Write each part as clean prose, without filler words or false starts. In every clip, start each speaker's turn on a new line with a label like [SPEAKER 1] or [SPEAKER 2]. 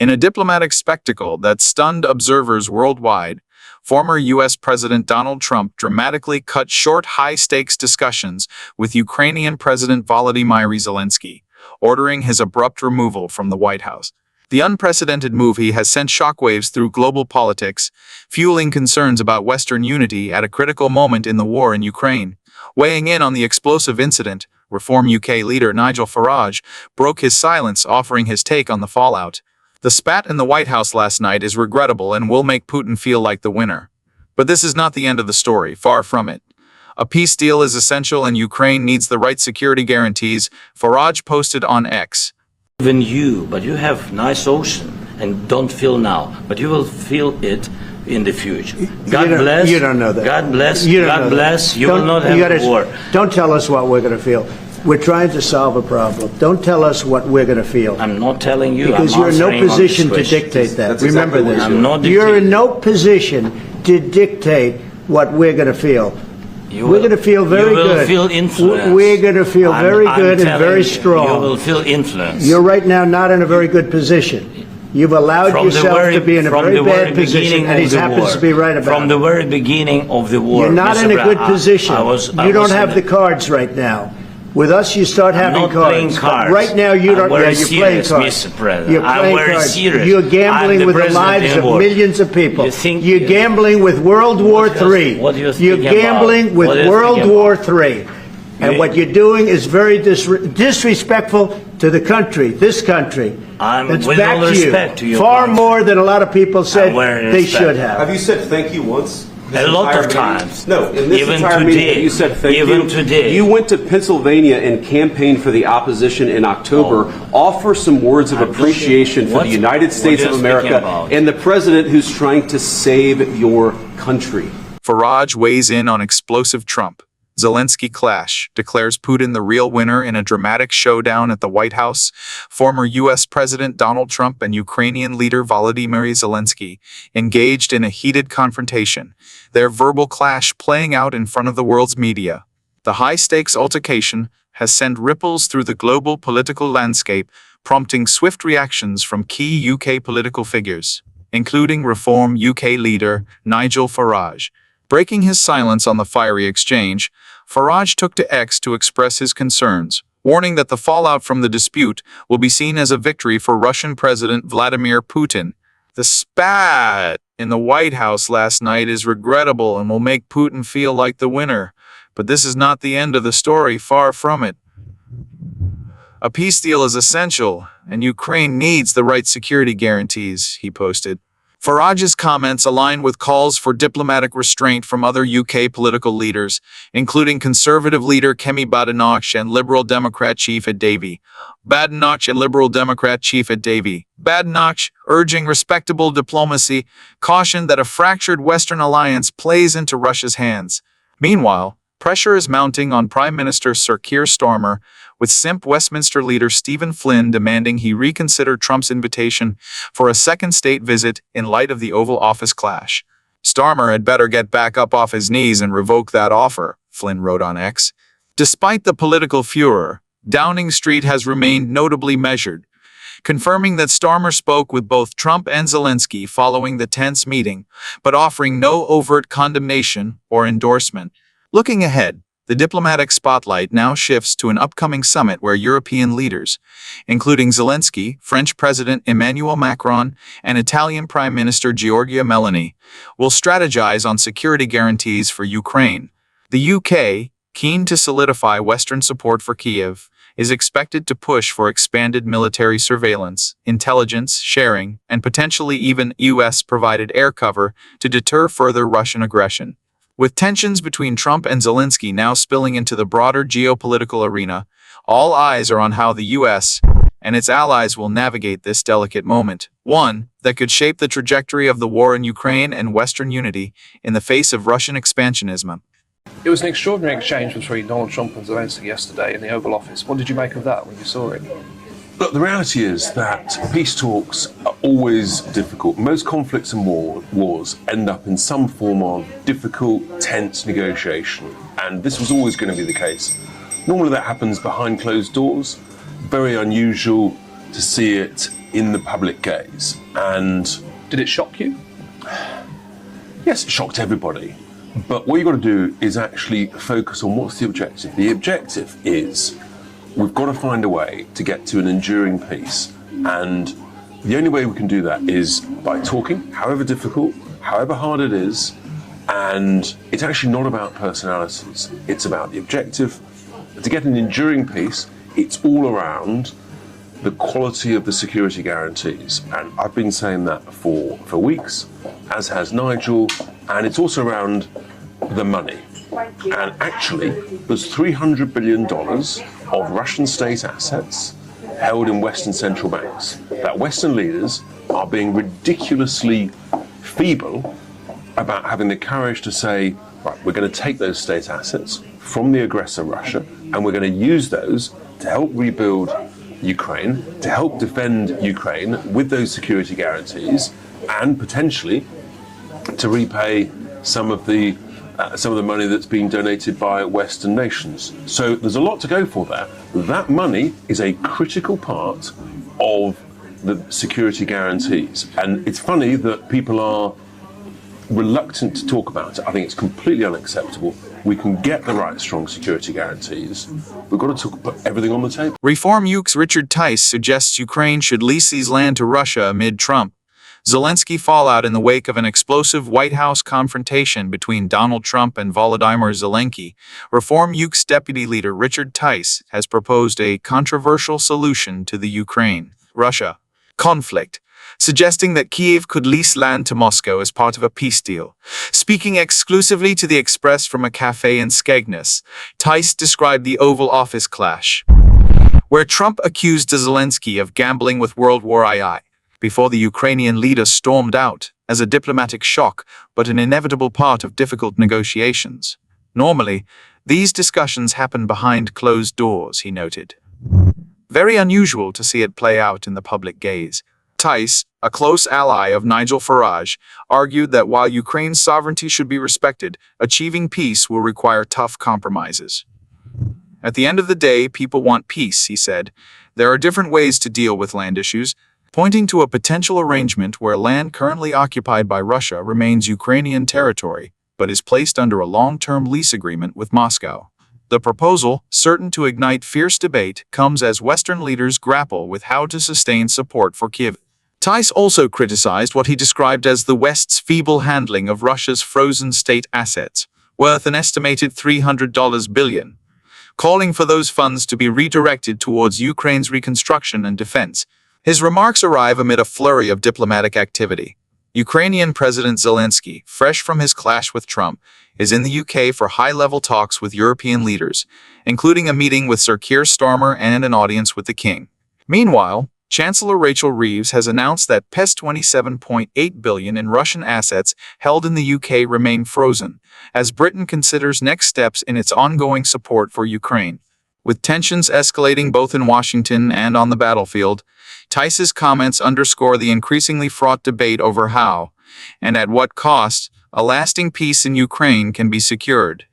[SPEAKER 1] In a diplomatic spectacle that stunned observers worldwide, former U.S. President Donald Trump dramatically cut short high-stakes discussions with Ukrainian President Volodymyr Zelensky, ordering his abrupt removal from the White House. The unprecedented move has sent shockwaves through global politics, fueling concerns about Western unity at a critical moment in the war in Ukraine. Weighing in on the explosive incident, Reform UK leader Nigel Farage broke his silence, offering his take on the fallout. The spat in the White House last night is regrettable and will make Putin feel like the winner. But this is not the end of the story, far from it. A peace deal is essential and Ukraine needs the right security guarantees, Farage posted on X.
[SPEAKER 2] Even you, but you have nice ocean and don't feel now, but you will feel it in the future. God bless.
[SPEAKER 3] You don't know that.
[SPEAKER 2] God bless.
[SPEAKER 3] You don't
[SPEAKER 2] God
[SPEAKER 3] know
[SPEAKER 2] bless.
[SPEAKER 3] That.
[SPEAKER 2] You will not have war.
[SPEAKER 3] Don't tell us what we're going to feel. We're trying to solve a problem. Don't tell us what we're going to feel.
[SPEAKER 2] I'm not telling you.
[SPEAKER 3] Because you're in no position to dictate that. Remember this.
[SPEAKER 2] I'm not dictating.
[SPEAKER 3] You're in no position to dictate what we're going to feel. We're going to feel very good.
[SPEAKER 2] You will feel influence.
[SPEAKER 3] We're going to feel very good and very strong.
[SPEAKER 2] You will feel influence.
[SPEAKER 3] You're right now not in a very good position. You've allowed yourself to be in a very bad position, and he happens to be right about it.
[SPEAKER 2] From the very beginning of the war.
[SPEAKER 3] You're not in a good position. You don't have the cards right now. With us, you start having cards.
[SPEAKER 2] Cards.
[SPEAKER 3] Right now, you don't. Yeah, you're playing cards.
[SPEAKER 2] Mr. President.
[SPEAKER 3] You're playing cards.
[SPEAKER 2] Serious.
[SPEAKER 3] You're gambling with the lives of millions of people. You're gambling with World War III. You're gambling with World War III. And what you're doing is very disrespectful to the country, this country. That's back to you. Far more than a lot of people said they should have.
[SPEAKER 4] Have you said thank you once?
[SPEAKER 2] A lot of times.
[SPEAKER 4] No, in this
[SPEAKER 2] even
[SPEAKER 4] entire
[SPEAKER 2] today,
[SPEAKER 4] meeting, you said thank you.
[SPEAKER 2] Even today.
[SPEAKER 4] You went to Pennsylvania and campaigned for the opposition in October. Offer some words of appreciation for the United States of America and the president who's trying to save your country.
[SPEAKER 1] Farage weighs in on explosive Trump. Zelensky clash, declares Putin the real winner in a dramatic showdown at the White House. Former U.S. President Donald Trump and Ukrainian leader Volodymyr Zelensky engaged in a heated confrontation, their verbal clash playing out in front of the world's media. The high-stakes altercation has sent ripples through the global political landscape, prompting swift reactions from key UK political figures, including Reform UK leader Nigel Farage. Breaking his silence on the fiery exchange, Farage took to X to express his concerns, warning that the fallout from the dispute will be seen as a victory for Russian President Vladimir Putin. The spat in the White House last night is regrettable and will make Putin feel like the winner. But this is not the end of the story, far from it. A peace deal is essential, and Ukraine needs the right security guarantees, he posted. Farage's comments align with calls for diplomatic restraint from other UK political leaders, including Conservative leader Kemi Badenoch and Liberal Democrat Chief Ed Davey. Badenoch, urging respectable diplomacy, cautioned that a fractured Western alliance plays into Russia's hands. Meanwhile, pressure is mounting on Prime Minister Sir Keir Starmer, with Simp Westminster leader Stephen Flynn demanding he reconsider Trump's invitation for a second state visit in light of the Oval Office clash. Starmer had better get back up off his knees and revoke that offer, Flynn wrote on X. Despite the political furor, Downing Street has remained notably measured, confirming that Starmer spoke with both Trump and Zelensky following the tense meeting, but offering no overt condemnation or endorsement. Looking ahead, the diplomatic spotlight now shifts to an upcoming summit where European leaders, including Zelensky, French President Emmanuel Macron, and Italian Prime Minister Giorgia Meloni, will strategize on security guarantees for Ukraine. The UK, keen to solidify Western support for Kyiv, is expected to push for expanded military surveillance, intelligence sharing, and potentially even US-provided air cover to deter further Russian aggression. With tensions between Trump and Zelensky now spilling into the broader geopolitical arena, all eyes are on how the U.S. and its allies will navigate this delicate moment, one that could shape the trajectory of the war in Ukraine and Western unity in the face of Russian expansionism.
[SPEAKER 5] It was an extraordinary exchange between Donald Trump and Zelensky yesterday in the Oval Office. What did you make of that when you saw it?
[SPEAKER 6] Look, the reality is that peace talks are always difficult. Most conflicts and wars end up in some form of difficult, tense negotiation, and this was always going to be the case. Normally that happens behind closed doors. Very unusual to see it in the public gaze. And
[SPEAKER 5] did it shock you?
[SPEAKER 6] Yes, it shocked everybody. But what you've got to do is actually focus on what's the objective. The objective is we've got to find a way to get to an enduring peace. And the only way we can do that is by talking, however difficult, however hard it is. And it's actually not about personalities. It's about the objective. To get an enduring peace, it's all around the quality of the security guarantees. And I've been saying that for weeks, as has Nigel, and it's also around the money. And actually, there's $300 billion of Russian state assets held in Western central banks that Western leaders are being ridiculously feeble about having the courage to say, right, we're going to take those state assets from the aggressor Russia, and we're going to use those to help rebuild Ukraine, to help defend Ukraine with those security guarantees, and potentially to repay some of the money that's been donated by Western nations. So there's a lot to go for there. That money is a critical part of the security guarantees. And it's funny that people are reluctant to talk about it. I think it's completely unacceptable. We can get the right strong security guarantees. We've got to put everything on the table.
[SPEAKER 1] Reform UK's Richard Tice suggests Ukraine should lease these land to Russia amid Trump Zelensky fallout in the wake of an explosive White House confrontation between Donald Trump and Volodymyr Zelensky. Reform UK's deputy leader Richard Tice has proposed a controversial solution to the Ukraine-Russia conflict, suggesting that Kyiv could lease land to Moscow as part of a peace deal. Speaking exclusively to the Express from a cafe in Skegness, Tice described the Oval Office clash, where Trump accused Zelensky of gambling with World War II, before the Ukrainian leader stormed out, as a diplomatic shock, but an inevitable part of difficult negotiations. Normally, these discussions happen behind closed doors, he noted. Very unusual to see it play out in the public gaze. Tice, a close ally of Nigel Farage, argued that while Ukraine's sovereignty should be respected, achieving peace will require tough compromises. At the end of the day, people want peace, he said. There are different ways to deal with land issues, pointing to a potential arrangement where land currently occupied by Russia remains Ukrainian territory, but is placed under a long-term lease agreement with Moscow. The proposal, certain to ignite fierce debate, comes as Western leaders grapple with how to sustain support for Kyiv. Tice also criticized what he described as the West's feeble handling of Russia's frozen state assets, worth an estimated $300 billion, calling for those funds to be redirected towards Ukraine's reconstruction and defense. His remarks arrive amid a flurry of diplomatic activity. Ukrainian President Zelensky, fresh from his clash with Trump, is in the UK for high-level talks with European leaders, including a meeting with Sir Keir Starmer and an audience with the King. Meanwhile, Chancellor Rachel Reeves has announced that $27.8 billion in Russian assets held in the UK remain frozen, as Britain considers next steps in its ongoing support for Ukraine. With tensions escalating both in Washington and on the battlefield, Tice's comments underscore the increasingly fraught debate over how, and at what cost, a lasting peace in Ukraine can be secured.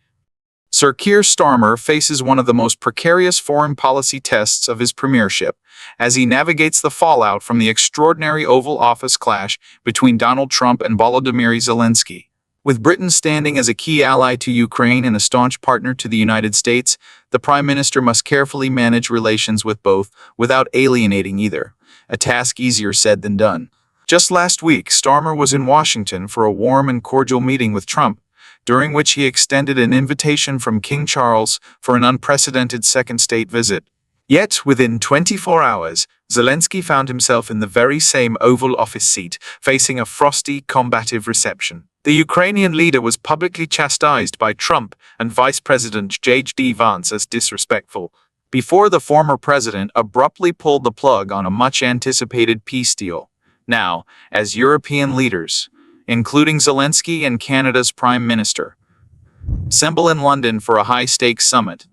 [SPEAKER 1] Sir Keir Starmer faces one of the most precarious foreign policy tests of his premiership, as he navigates the fallout from the extraordinary Oval Office clash between Donald Trump and Volodymyr Zelensky. With Britain standing as a key ally to Ukraine and a staunch partner to the United States, the Prime Minister must carefully manage relations with both without alienating either, a task easier said than done. Just last week, Starmer was in Washington for a warm and cordial meeting with Trump, during which he extended an invitation from King Charles for an unprecedented second state visit. Yet, within 24 hours, Zelensky found himself in the very same Oval Office seat, facing a frosty, combative reception. The Ukrainian leader was publicly chastised by Trump and Vice President J.D. Vance as disrespectful, before the former president abruptly pulled the plug on a much-anticipated peace deal. Now, as European leaders, including Zelensky and Canada's Prime Minister, assemble in London for a high-stakes summit,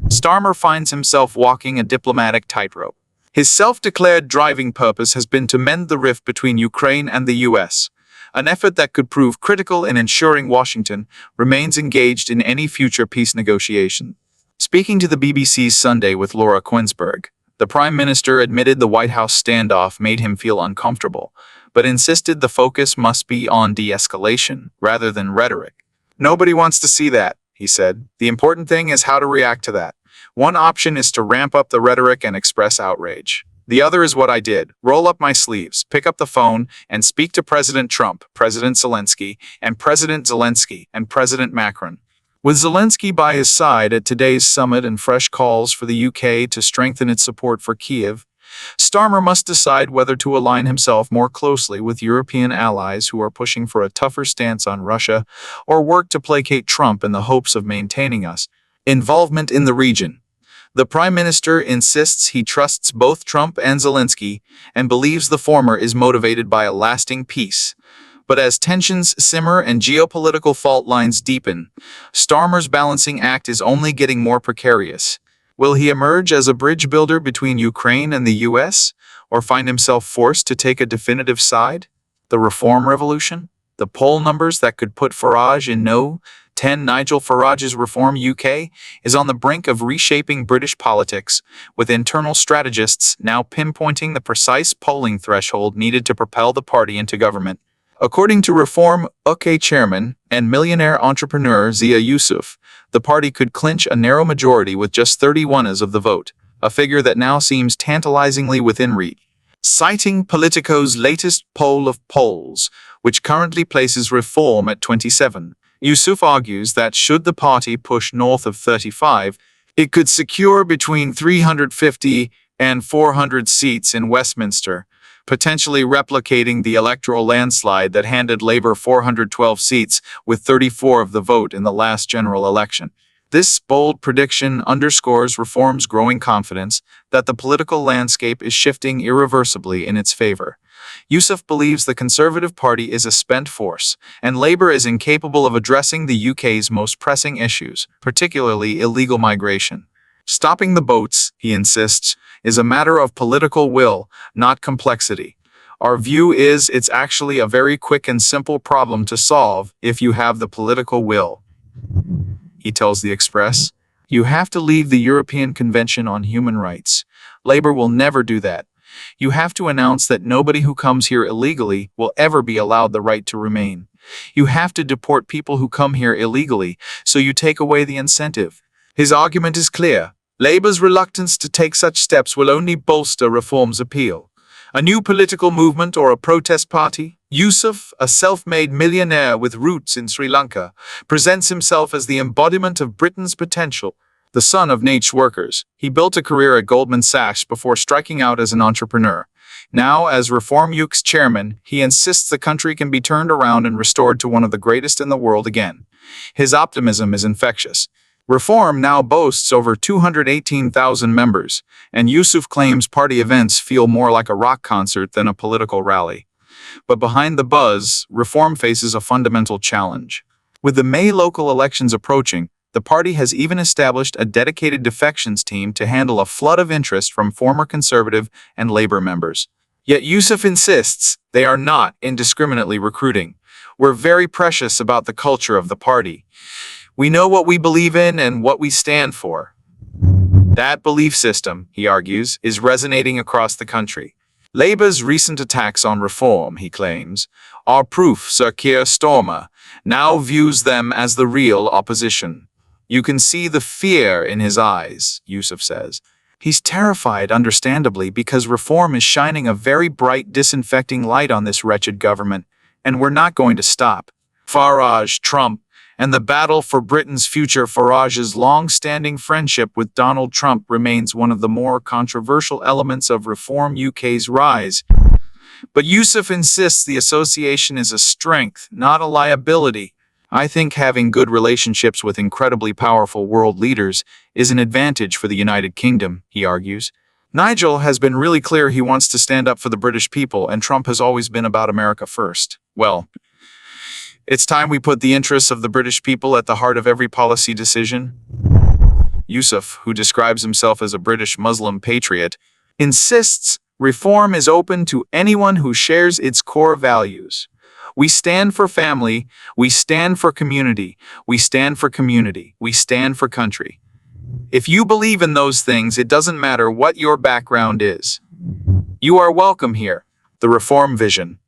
[SPEAKER 1] Starmer finds himself walking a diplomatic tightrope. His self-declared driving purpose has been to mend the rift between Ukraine and the U.S., an effort that could prove critical in ensuring Washington remains engaged in any future peace negotiation. Speaking to the BBC's Sunday with Laura Quinsberg, The Prime Minister admitted the White House standoff made him feel uncomfortable, but insisted the focus must be on de-escalation rather than rhetoric. "Nobody wants to see that," he said. "The important thing is how to react to that. One option is to ramp up the rhetoric and express outrage. The other is what I did: roll up my sleeves, pick up the phone, and speak to President Trump, President Zelensky, and President Macron." With Zelensky by his side at today's summit and fresh calls for the UK to strengthen its support for Kiev, Starmer must decide whether to align himself more closely with European allies who are pushing for a tougher stance on Russia, or work to placate Trump in the hopes of maintaining us involvement in the region. The Prime Minister insists he trusts both Trump and Zelensky and believes the former is motivated by a lasting peace. But as tensions simmer and geopolitical fault lines deepen, Starmer's balancing act is only getting more precarious. Will he emerge as a bridge builder between Ukraine and the US, or find himself forced to take a definitive side? The reform revolution? The poll numbers that could put Farage in no. 10 Nigel Farage's Reform UK is on the brink of reshaping British politics, with internal strategists now pinpointing the precise polling threshold needed to propel the party into government. According to Reform UK chairman and millionaire entrepreneur Zia Yusuf, the party could clinch a narrow majority with just 31% of the vote, a figure that now seems tantalizingly within reach. Citing Politico's latest poll of polls, which currently places Reform at 27, Yusuf argues that should the party push north of 35, it could secure between 350 and 400 seats in Westminster, potentially replicating the electoral landslide that handed Labour 412 seats with 34 of the vote in the last general election. This bold prediction underscores Reform's growing confidence that the political landscape is shifting irreversibly in its favor. Yusuf believes the Conservative Party is a spent force, and Labour is incapable of addressing the UK's most pressing issues, particularly illegal migration. Stopping the boats, he insists, is a matter of political will, not complexity. Our view is it's actually a very quick and simple problem to solve if you have the political will. He tells the Express, "You have to leave the European Convention on Human Rights. Labour will never do that. You have to announce that nobody who comes here illegally will ever be allowed the right to remain. You have to deport people who come here illegally, so you take away the incentive." His argument is clear. Labour's reluctance to take such steps will only bolster Reform's appeal. A new political movement or a protest party? Yusuf, a self-made millionaire with roots in Sri Lanka, presents himself as the embodiment of Britain's potential. The son of Nate's workers, he built a career at Goldman Sachs before striking out as an entrepreneur. Now, as Reform UK's chairman, he insists the country can be turned around and restored to one of the greatest in the world again. His optimism is infectious. Reform now boasts over 218,000 members, and Yusuf claims party events feel more like a rock concert than a political rally. But behind the buzz, Reform faces a fundamental challenge. With the May local elections approaching, the party has even established a dedicated defections team to handle a flood of interest from former Conservative and Labour members. Yet Yusuf insists they are not indiscriminately recruiting. "We're very precious about the culture of the party. We know what we believe in and what we stand for." That belief system, he argues, is resonating across the country. Labour's recent attacks on Reform, he claims, are proof Sir Keir Starmer now views them as the real opposition. "You can see the fear in his eyes," Yusuf says. He's terrified, understandably, because Reform is shining a very bright, disinfecting light on this wretched government, and we're not going to stop. Farage, Trump, and the battle for Britain's future. Farage's long-standing friendship with Donald Trump remains one of the more controversial elements of Reform UK's rise. But Yusuf insists the association is a strength, not a liability. "I think having good relationships with incredibly powerful world leaders is an advantage for the United Kingdom," he argues. Nigel has been really clear he wants to stand up for the British people, and Trump has always been about America first. Well, it's time we put the interests of the British people at the heart of every policy decision. Yusuf, who describes himself as a British Muslim patriot, insists Reform is open to anyone who shares its core values. "We stand for family, we stand for community, we stand for community, we stand for country." If you believe in those things, it doesn't matter what your background is. You are welcome here. The Reform Vision.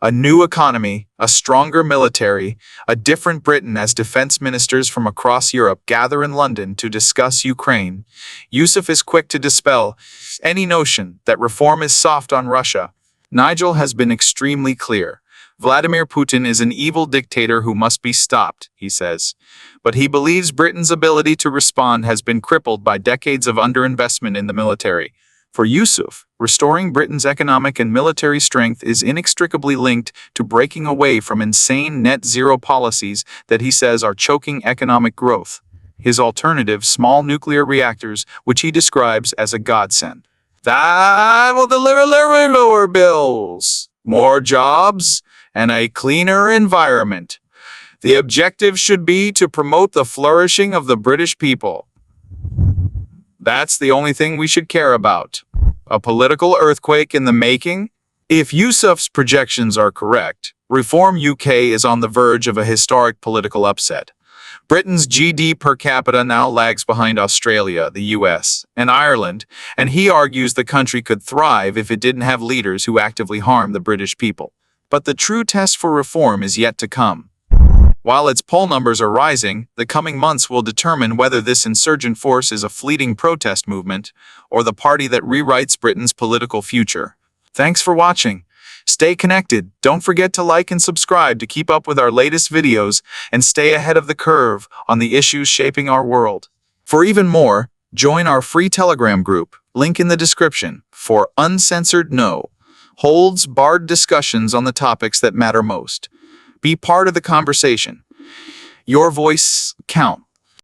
[SPEAKER 1] A new economy, a stronger military, a different Britain as defense ministers from across Europe gather in London to discuss Ukraine. Yusuf is quick to dispel any notion that reform is soft on Russia. Nigel has been extremely clear. Vladimir Putin is an evil dictator who must be stopped, he says. But he believes Britain's ability to respond has been crippled by decades of underinvestment in the military. For Yusuf, restoring Britain's economic and military strength is inextricably linked to breaking away from insane net-zero policies that he says are choking economic growth. His alternative, small nuclear reactors, which he describes as a godsend. That will deliver lower bills, more jobs, and a cleaner environment. The objective should be to promote the flourishing of the British people. That's the only thing we should care about. A political earthquake in the making? If Yusuf's projections are correct, Reform UK is on the verge of a historic political upset. Britain's GDP per capita now lags behind Australia, the US, and Ireland, and he argues the country could thrive if it didn't have leaders who actively harm the British people. But the true test for reform is yet to come. While its poll numbers are rising, the coming months will determine whether this insurgent force is a fleeting protest movement or the party that rewrites Britain's political future. Thanks for watching. Stay connected. Don't forget to like and subscribe to keep up with our latest videos and stay ahead of the curve on the issues shaping our world. For even more, join our free Telegram group, link in the description, for uncensored holds barred discussions on the topics that matter most. Be part of the conversation. Your voice counts.